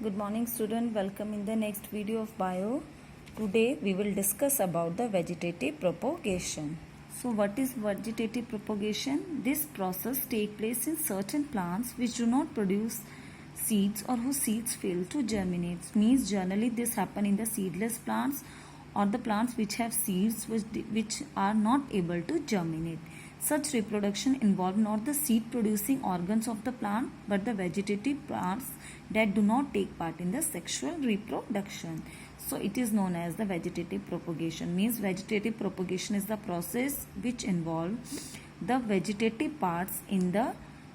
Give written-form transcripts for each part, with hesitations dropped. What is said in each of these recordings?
Good morning student, welcome in the next video of bio. Today we will discuss about the vegetative propagation. So what is vegetative propagation? This process takes place in certain plants which do not produce seeds or whose seeds fail to germinate. Means generally this happen in the seedless plants or the plants which have seeds which are not able to germinate. Such reproduction involves not the seed producing organs of the plant but the vegetative plants that do not take part in the sexual reproduction. So it is known as the vegetative propagation. Means vegetative propagation is the process which involves the vegetative parts in the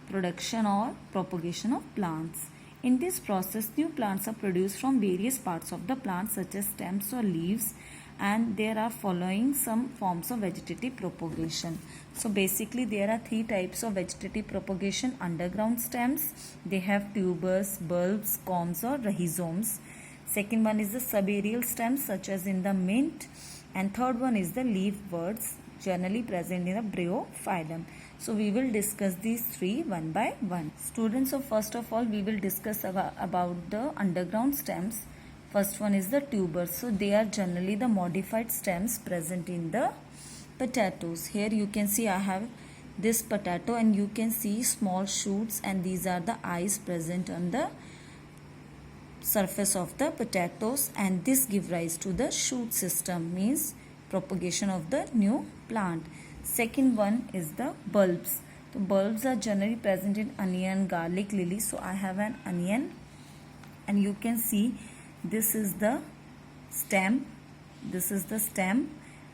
production or propagation of plants. In this process, new plants are produced from various parts of the plant such as stems or leaves, and there are following some forms of vegetative propagation. So basically there are three types of vegetative propagation: underground stems, they have tubers, bulbs, corms or rhizomes. Second one is the subaerial stems such as in the mint, and third one is the leaf buds generally present in the bryophyllum. So we will discuss these three one by one. Students, so first of all we will discuss about the underground stems. First one is the tubers. So they are generally the modified stems present in the potatoes. Here you can see I have this potato and you can see small shoots, and these are the eyes present on the surface of the potatoes, and this give rise to the shoot system, means propagation of the new plant. Second one is the bulbs. The bulbs are generally present in onion, garlic, lily. So I have an onion and you can see this is the stem,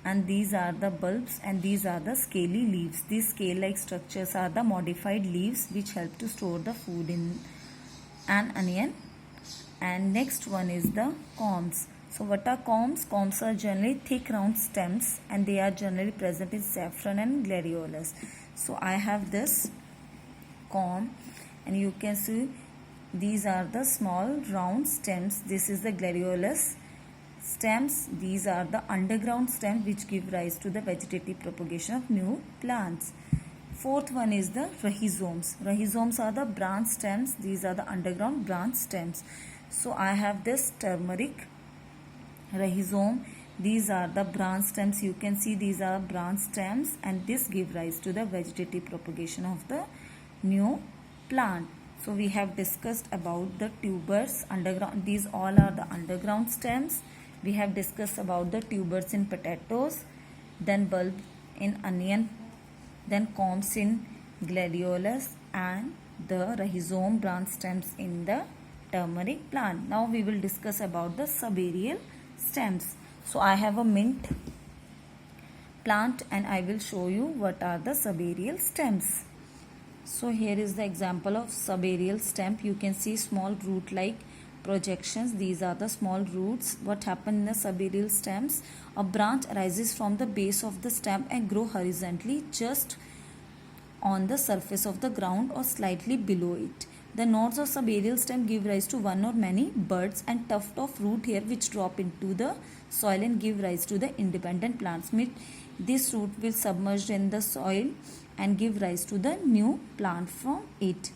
and these are the bulbs, and these are the scaly leaves. These scale like structures are the modified leaves which help to store the food in an onion. And next one is the corms. So what are corms? Corms are generally thick round stems, and they are generally present in saffron and gladiolus. So I have this corm and you can see these are the small round stems. This is the gladiolus stems. These are the underground stems which give rise to the vegetative propagation of new plants. Fourth one is the rhizomes. Rhizomes are the branch stems. These are the underground branch stems. So I have this turmeric rhizome. These are the branch stems. You can see these are branch stems, and this give rise to the vegetative propagation of the new plant. So we have discussed about the tubers, underground. These all are the underground stems. We have discussed about the tubers in potatoes, then bulb in onion, then corms in gladiolus, and the rhizome branch stems in the turmeric plant. Now we will discuss about the subaerial stems. So I have a mint plant and I will show you what are the subaerial stems. So here is the example of subaerial stem. You can see small root like projections. These are the small roots. What happens in the subaerial stems? A branch arises from the base of the stem and grow horizontally just on the surface of the ground or slightly below it. The nodes of subaerial stem give rise to one or many buds and tuft of root hair which drop into the soil and give rise to the independent plants. This root will submerge in the soil and give rise to the new plant from it.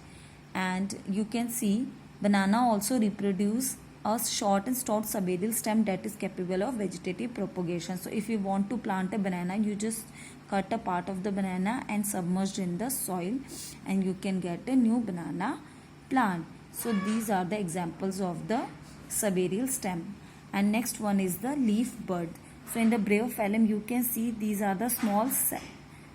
And you can see banana also reproduce a short and stout subaerial stem that is capable of vegetative propagation. So if you want to plant a banana, you just cut a part of the banana and submerge in the soil, and you can get a new banana plant. So these are the examples of the subaerial stem. And next one is the leaf bud. So in the bryophyllum you can see these are the small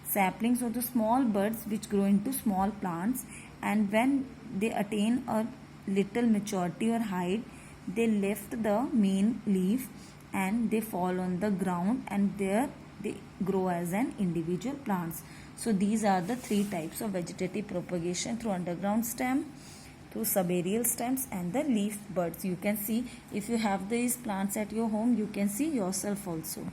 saplings or the small buds which grow into small plants, and when they attain a little maturity or height, they lift the main leaf and they fall on the ground, and there they grow as an individual plants. So these are the three types of vegetative propagation: through underground stem, through subaerial stems, and the leaf buds. You can see if you have these plants at your home, you can see yourself also.